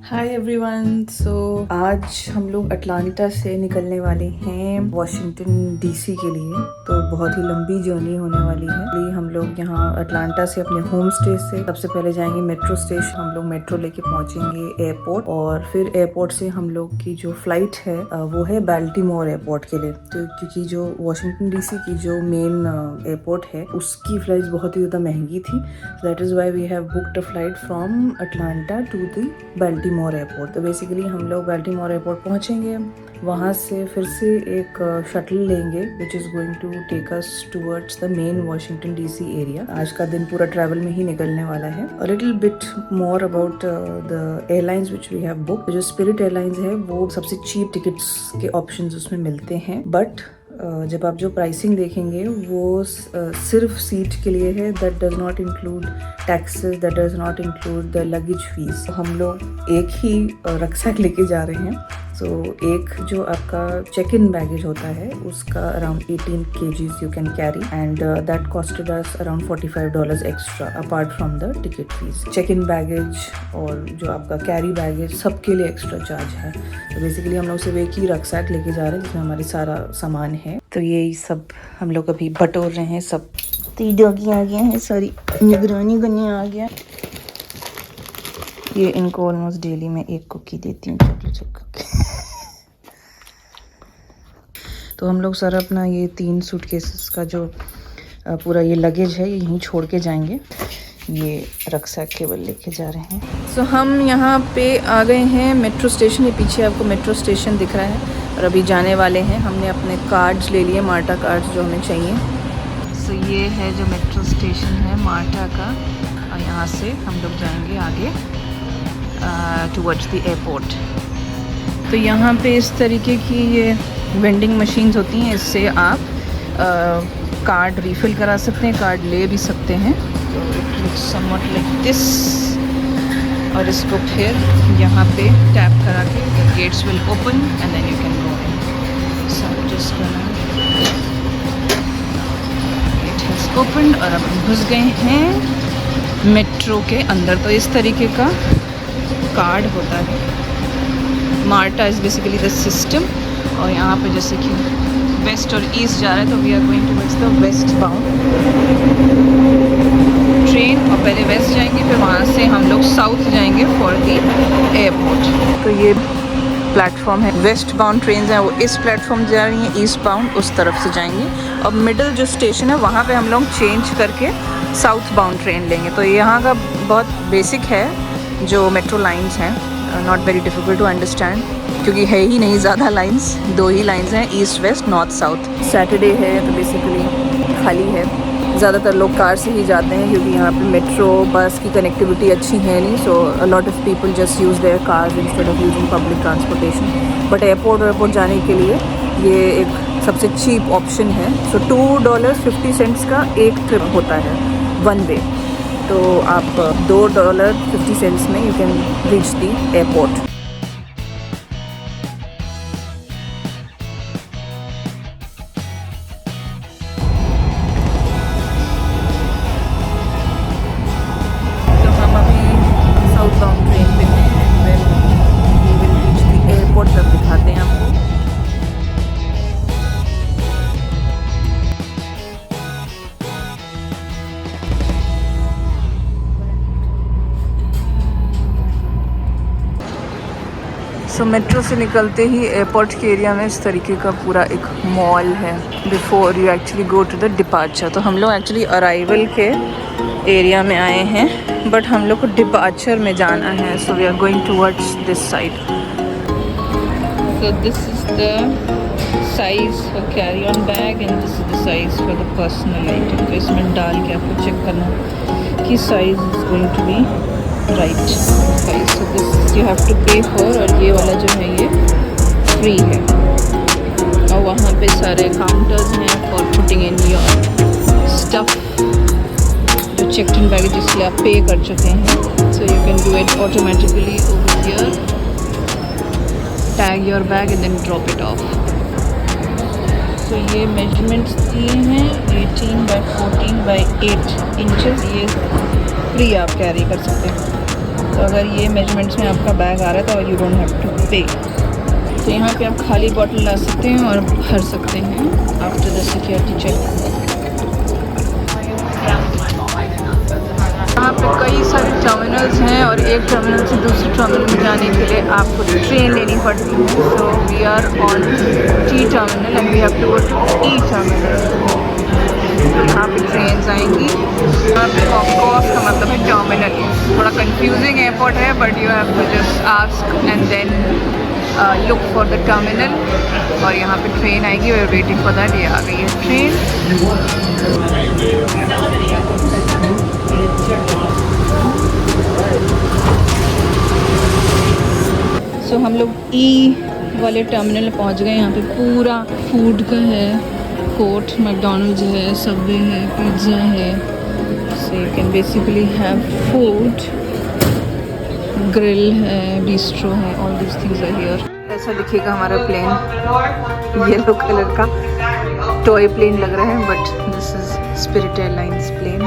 Hi everyone. सो आज हम लोग अटलांटा से निकलने वाले हैं वॉशिंगटन डीसी के लिए। तो बहुत ही लंबी जर्नी होने वाली है। हम लोग यहाँ अटलांटा से अपने होम स्टे से सबसे पहले जाएंगे मेट्रो स्टेशन। हम लोग मेट्रो लेके पहुंचेंगे एयरपोर्ट और फिर एयरपोर्ट से हम लोग की जो फ्लाइट है वो है बाल्टीमोर एयरपोर्ट के लिए। तो क्योंकि जो वॉशिंगटन डीसी की जो मेन एयरपोर्ट है उसकी फ्लाइट बहुत ही ज़्यादा महंगी थी। That is why we have booked a flight from Atlanta to the Baltimore airport. तो बेसिकली हम लोग बाल्टीमोर एयरपोर्ट पहुंचेंगे, वहाँ से फिर से एक शटल लेंगे which is going to take us towards the main Washington DC area. आज का दिन पूरा ट्रैवल में ही निकलने वाला है। A little bit more about the airlines which we have book. जो स्पिरिट एयरलाइंस है वो सबसे चीप टिकट्स के ऑप्शंस उसमें मिलते हैं, बट जब आप जो प्राइसिंग देखेंगे वो सिर्फ सीट के लिए है। That does not include taxes, that does not include the luggage fees. हम लोग एक ही रक्सैक लेके जा रहे हैं। सो एक जो आपका चेक इन बैगेज होता है उसका around 18 kgs you can carry and that costed us around $45 extra apart from the ticket fees. Check in baggage और जो आपका कैरी बैगेज सबके लिए एक्स्ट्रा चार्ज है। तो बेसिकली हम लोग सिर्फ एक ही रक्सैक लेके जा रहे हैं जिसमें हमारी सारा सामान है। तो यही सब हम लोग अभी बटोर रहे हैं। सब डॉगी आ गया है, सारी निगरानी करने आ गया। ये इनको ऑलमोस्ट डेली में एक कुकी देती हूँ, चॉकलेट कुकी। तो हम लोग सारा अपना ये 3 सूटकेसेस का जो पूरा ये लगेज है यहीं छोड़ के जाएंगे। ये रक्सैक केवल लेके जा रहे हैं। सो हम यहाँ पे आ गए हैं मेट्रो स्टेशन। ये पीछे आपको मेट्रो स्टेशन दिख रहा है और अभी जाने वाले हैं। हमने अपने कार्ड्स ले लिए, मार्टा कार्ड्स जो हमें चाहिए। सो ये है जो मेट्रो स्टेशन है मार्टा का और यहाँ से हम लोग जाएंगे आगे टुवर्ड्स द एयरपोर्ट। तो यहाँ पे इस तरीके की ये वेंडिंग मशीन्स होती हैं, इससे आप कार्ड रीफ़िल करा सकते हैं, कार्ड ले भी सकते हैं। तो it looks something like this. और इसको फिर यहाँ पे टैप करा के the gates will open and then you can go in. So just gate has opened और अब हम घुस गए हैं मेट्रो के अंदर। तो इस तरीके का कार्ड होता है। Marta is basically the system. और यहाँ पे जैसे कि वेस्ट और ईस्ट जा रहा है तो we are going towards the west bound train. और पहले वेस्ट जाएंगे फिर वहाँ से हम लोग साउथ जाएंगे फॉर द एयरपोर्ट। तो ये प्लेटफॉर्म है, वेस्ट बाउंड ट्रेन हैं वो इस प्लेटफॉर्म जा रही हैं, ईस्ट बाउंड उस तरफ से जाएंगी। और मिडिल जो स्टेशन है वहाँ पे हम लोग चेंज करके साउथ बाउंड ट्रेन लेंगे। तो यहाँ का बहुत बेसिक है जो मेट्रो लाइंस हैं, not very difficult to understand क्योंकि है ही नहीं ज़्यादा लाइंस, 2 ही लाइंस हैं, east west north south. Saturday है तो बेसिकली खाली है। ज़्यादातर लोग कार से ही जाते हैं क्योंकि यहाँ पे मेट्रो बस की कनेक्टिविटी अच्छी है नहीं। So a lot of people just use their cars instead of using public transportation. But airport जाने के लिए ये एक सबसे चीप ऑप्शन है। सो $2.50 का एक ट्रिप होता है वन वे। तो आप $2.50 में you can reach the airport. तो हम अभी साउथ बाउंड ट्रेन पे हैं। We will reach the airport तब दिखाते हैं आपको। सो मेट्रो से निकलते ही एयरपोर्ट के एरिया में इस तरीके का पूरा एक मॉल है before you actually go to the departure. तो हम लोग एक्चुअली अराइवल के एरिया में आए हैं बट हम लोग को डिपार्चर में जाना है। So we are going towards this side. So this is the size for carry on bag and this is the size for the personal item. तो इसमें डाल के आपको चेक करना कि size is going to be right size. So this you have to pay for. और ये वाला जो है ये फ्री है। और वहाँ पे सारे काउंटर्स हैं for putting in your stuff जो चेक इन बैगेज जिसके आप पे कर चुके हैं। So you can do it automatically over here, tag your bag and then drop it off. सो ये मेजरमेंट्स दिए हैं 18 by 14 by 8 इंचेस। ये फ्री आप कैरी कर सकते हैं। तो अगर ये मेजरमेंट्स में आपका बैग आ रहा है तो यू डोंट हैव टू पे। तो यहाँ पे आप खाली बॉटल ला सकते हैं और भर सकते हैं आफ्टर द सिक्योरिटी चेक। यहाँ पे कई सारे टर्मिनल्स हैं और एक टर्मिनल से दूसरे टर्मिनल में जाने के लिए आपको ट्रेन लेनी पड़ती है। So we are on T terminal and we have to go to E terminal. यहाँ पे ट्रेन आएंगी। यहाँ पे कॉफ का मतलब है टर्मिनल। थोड़ा कंफ्यूजिंग एयरपोर्ट है but you have to just ask and then look for the terminal. और यहाँ पे ट्रेन आएगी। We are waiting for that. ये आ गई है ट्रेन। सो हम लोग ई वाले टर्मिनल पहुंच गए। यहाँ पे पूरा फूड का है कोर्ट। मैकडॉनल्ड्स है, सबवे है, पिज़्ज़ा है। So you can basically have food. Grill है, बिस्ट्रो है, all this things are here. ऐसा दिखेगा हमारा प्लेन। येलो कलर का टॉय प्लेन लग रहा है but this is Spirit Airlines plane.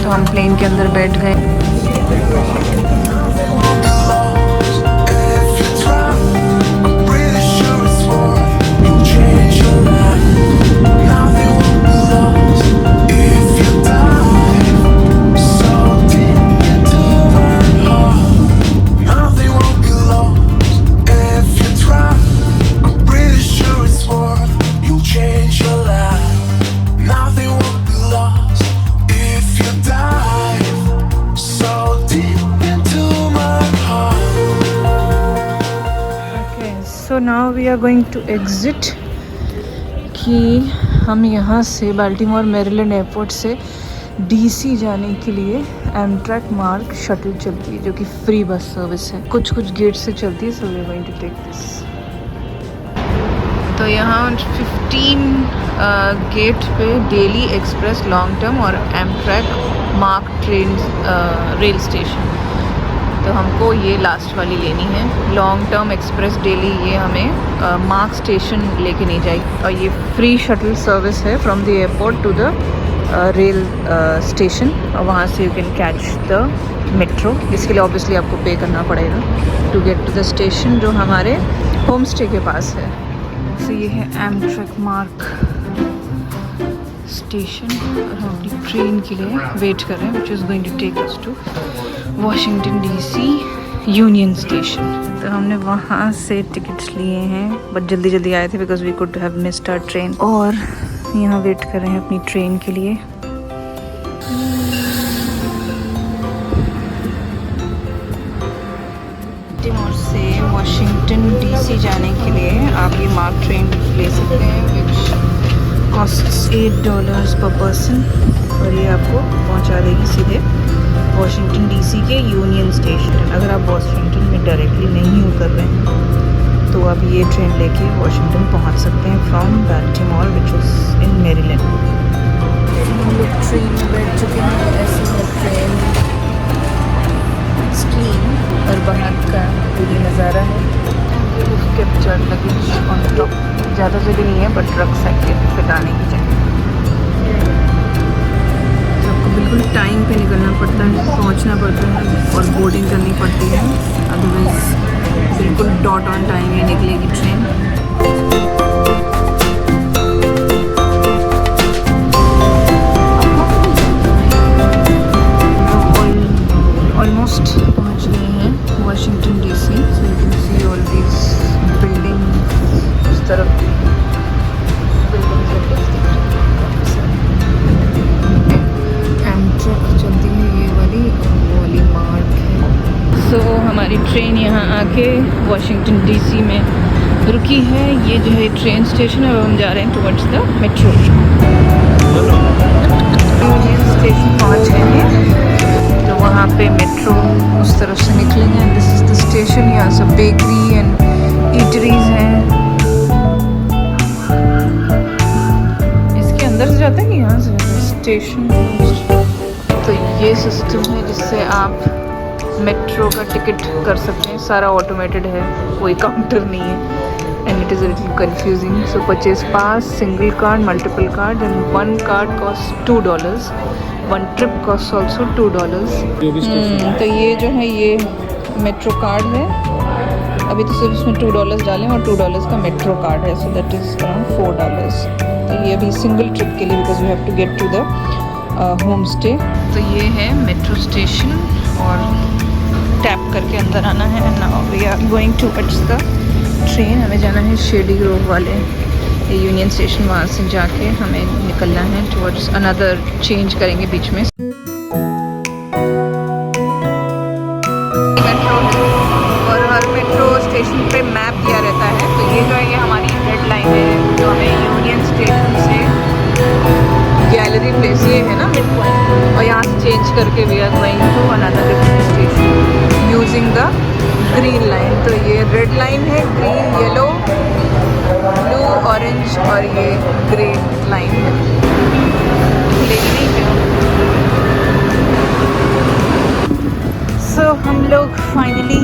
तो हम प्लेन के अंदर बैठ गए। So now we are going to exit। कि हम यहाँ से बाल्टीमोर मेरीलैंड एयरपोर्ट से डीसी जाने के लिए एमट्रैक मार्क शटल चलती है जो कि फ्री बस सर्विस है। कुछ गेट से चलती है। So we are going to take this. तो यहाँ 15 गेट पे डेली एक्सप्रेस लॉन्ग टर्म और Amtrak MARC train rail station. तो हमको ये लास्ट वाली लेनी है। लॉन्ग टर्म एक्सप्रेस डेली ये हमें मार्क स्टेशन लेके नहीं जाएगी। और ये फ्री शटल सर्विस है from the airport to the rail station. और वहाँ से you can catch the metro. इसके लिए ऑब्वियसली आपको पे करना पड़ेगा to get to the station जो हमारे होम स्टे के पास है। तो ये है एमट्रैक मार्क स्टेशन और हम अपनी ट्रेन के लिए वेट कर रहे हैं which is going to take us to Washington DC Union Station. तो हमने वहाँ से टिकट्स लिए हैं बट जल्दी आए थे because we could have missed our train. और यहाँ वेट कर रहे हैं अपनी ट्रेन के लिए। बाल्टीमोर से वॉशिंगटन डीसी जाने के लिए आप ये मार्क ट्रेन ले सकते हैं विच कॉस्ट्स $8 पर पर्सन। और ये आपको पहुँचा देगी सीधे वॉशिंगटन डीसी के यूनियन स्टेशन। अगर आप वॉशिंगटन में डायरेक्टली नहीं उतर रहे हैं तो आप ये ट्रेन लेके वॉशिंगटन पहुंच सकते हैं from Baltimore which is in Maryland. हम लोग ट्रेन में बैठ चुके हैं। ऐसी है ट्रेन स्क्रीन और बाहर का ये नज़ारा है। Capture luggage on top. ज़्यादा जगह नहीं है बट रख सकते हैं फिर आने की जगह। बिल्कुल टाइम पे निकलना पड़ता है, पहुंचना पड़ता है और बोर्डिंग करनी पड़ती है। अदरवाइज़ बिल्कुल डॉट ऑन टाइम ही निकलेगी ट्रेन। ऑलमोस्ट पहुंच गए हैं Washington DC. So you can see all these building. उस तरफ चलती है ये वाली और वो वाली मार्क है। सो हमारी ट्रेन यहाँ आके वॉशिंगटन डीसी में रुकी है। ये जो है ट्रेन स्टेशन है और हम जा रहे हैं towards the metro. Union station पहुँच गए हैं तो वहाँ पे मेट्रो उस तरफ से निकलेंगे। This is the station. यहाँ सब बेकरी एंड ईटरीज हैं। इसके अंदर जाता है कि यहाँ से स्टेशन। तो ये सिस्टम है जिससे आप मेट्रो का टिकट कर सकते हैं। सारा ऑटोमेटेड है, कोई काउंटर नहीं है। And it is a little confusing. So purchase pass, single card, multiple card and one card cost $2, one trip cost also $2। तो ये जो है ये मेट्रो कार्ड है। अभी तो सिर्फ इसमें $2 डालें और $2 का मेट्रो कार्ड है, सो दैट इज़ अराउंड $4। तो ये अभी सिंगल ट्रिप के लिए, because you have to get to the home stay. तो ये है मेट्रो स्टेशन और टैप करके अंदर आना है। And now we are going towards the train. हमें जाना है शेडी ग्रोव वाले यूनियन स्टेशन, वहाँ से जाके हमें निकलना है टुवर्ड्स अनदर, चेंज करेंगे बीच में। और हर मेट्रो स्टेशन पे मैप दिया रहता है। तो ये जो है ये हमारी रेड लाइन है जो हमें यूनियन स्टेशन से गैलरी प्लेस, ये है ना मिड पॉइंट, और यहाँ से चेंज करके we are going to another different station using the green line. तो ये रेड लाइन है, ग्रीन, येलो, ब्लू, ऑरेंज और ये ग्रे लाइन है। सो हम लोग फाइनली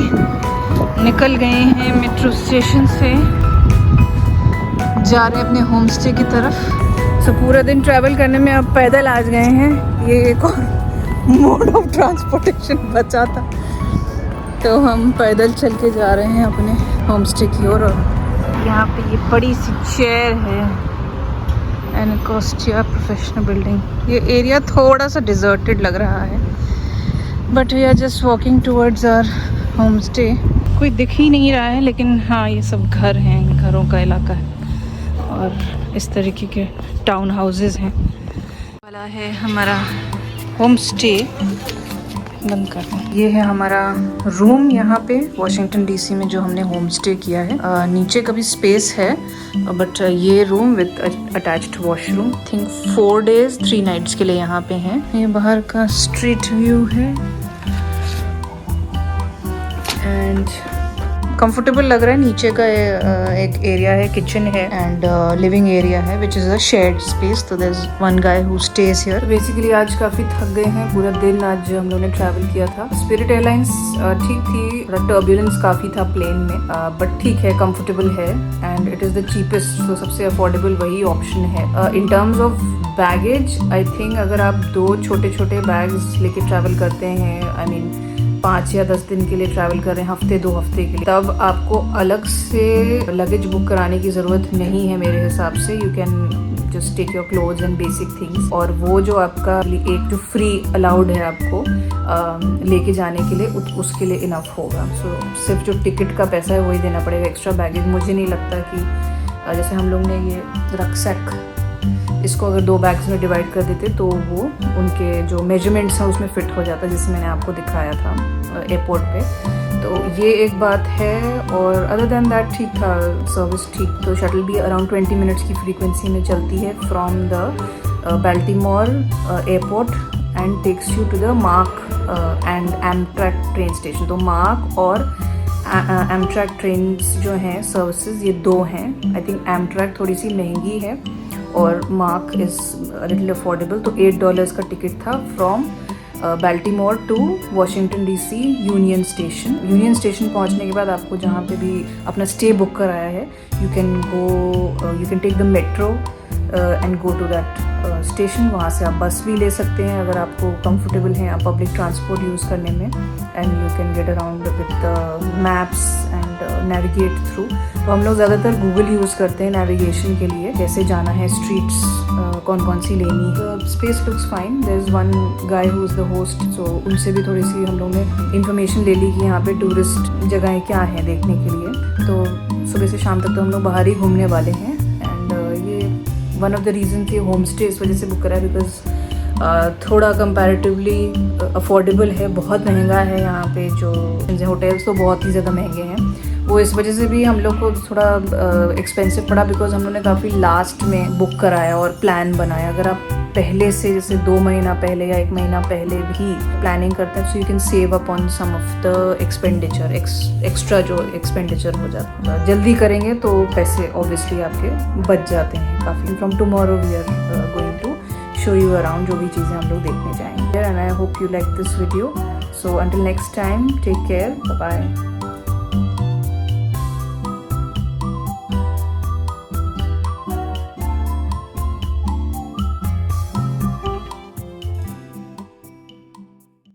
निकल गए हैं मेट्रो स्टेशन से, जा रहे हैं अपने होम स्टे की तरफ। सो पूरा दिन ट्रैवल करने में अब पैदल आज गए हैं। ये एक और मोड ऑफ ट्रांसपोर्टेशन बचा था, तो हम पैदल चल के जा रहे हैं अपने होम स्टे की ओर। और यहाँ पे ये बड़ी सी चेयर है, एनकोस्टिया प्रोफेशनल बिल्डिंग। ये एरिया थोड़ा सा डिजर्टेड लग रहा है, but we are just walking towards our home stay. कोई दिख ही नहीं रहा है, लेकिन हाँ ये सब घर हैं, घरों का इलाका है और इस तरीके के टाउन हाउसेस हैं। वाला है हमारा होम स्टे। बंद कर दूँ। ये है हमारा रूम यहाँ पे वॉशिंगटन डीसी में जो हमने होम स्टे किया है। नीचे का भी स्पेस है, बट ये room with attached washroom. Think 4 days 3 nights के लिए यहाँ पे हैं। ये बाहर का स्ट्रीट व्यू है एंड कंफर्टेबल लग रहा है। नीचे का एक एरिया है, किचन है एंड लिविंग एरिया है which is a shared space. तो there is one guy who stays here. Basically आज काफ़ी थक गए हैं, पूरा दिन आज हम लोगों ने ट्रैवल किया था। स्पिरिट एयरलाइंस ठीक थी, टर्बुलेंस काफ़ी था प्लेन में, बट ठीक है, कंफर्टेबल है and it is the cheapest. तो सबसे अफोर्डेबल वही ऑप्शन है। In terms of baggage, I think अगर आप 2 छोटे छोटे बैग्स लेके ट्रैवल करते हैं, आई मीन 5 या 10 दिन के लिए ट्रैवल कर रहे हैं, हफ्ते 2 हफ्ते के लिए, तब आपको अलग से लगेज बुक कराने की ज़रूरत नहीं है मेरे हिसाब से। You can just take your clothes and basic things, और वो जो आपका एक जो फ्री अलाउड है आपको लेके जाने के लिए, उसके लिए इनफ होगा। सो सिर्फ जो टिकट का पैसा है वही देना पड़ेगा। एक्स्ट्रा बैगेज मुझे नहीं लगता कि जैसे हम लोग ने ये रक्सैक, इसको अगर 2 बैग्स में डिवाइड कर देते तो वो उनके जो मेजरमेंट्स हैं उसमें फ़िट हो जाता, जिससे मैंने आपको दिखाया था एयरपोर्ट पे। तो ये एक बात है, और अदर देन दैट ठीक था, सर्विस ठीक। तो शटल भी अराउंड 20 मिनट्स की फ्रीक्वेंसी में चलती है from the Baltimore airport and takes you to the MARC and Amtrak train station. तो मार्क और एमट्रैक ट्रेन जो हैं सर्विसेज, ये 2 हैं। आई थिंक एमट्रैक थोड़ी सी महंगी है और मार्क इज़ लिटिल अफोर्डेबल। तो $8 का टिकट था from Baltimore to Washington DC Union Station. Union Station पहुंचने के बाद आपको जहाँ पे भी अपना स्टे बुक कराया है, you can take the metro and go to that station. वहाँ से आप बस भी ले सकते हैं अगर आपको कंफर्टेबल है आप पब्लिक ट्रांसपोर्ट यूज़ करने में, and you can get around with maps and navigate through. तो हम लोग ज़्यादातर गूगल यूज़ करते हैं नेविगेशन के लिए, कैसे जाना है, स्ट्रीट्स कौन कौन सी लेनी है। Space looks fine. There is one guy who is the host, so उनसे भी थोड़ी सी हम लोगों ने इन्फॉर्मेशन ले ली कि यहाँ पे टूरिस्ट जगहें क्या हैं देखने के लिए। तो सुबह से शाम तक तो हम लोग बाहर ही घूमने वाले हैं। एंड ये वन ऑफ द रीज़न कि होम स्टे इस वजह से बुक करा है बिकॉज थोड़ा कंपैरेटिवली अफोर्डेबल है। बहुत महंगा है यहाँ पे, जो होटल्स तो बहुत ही ज़्यादा महंगे हैं। वो इस वजह से भी हम लोग को थोड़ा एक्सपेंसिव पड़ा बिकॉज हम लोग ने काफ़ी लास्ट में बुक कराया और प्लान बनाया। अगर आप पहले से जैसे 2 महीना पहले या 1 महीना पहले भी प्लानिंग करते हैं, so you can save up on some of the expenditure, extra जो एक्सपेंडिचर हो जाता है। जल्दी करेंगे तो पैसे ऑब्वियसली आपके बच जाते हैं काफ़ी। From tomorrow we are going to show you around जो भी चीज़ें हम लोग देखने जाएंगे। And I hope you like this video. So until next time, take care, bye bye.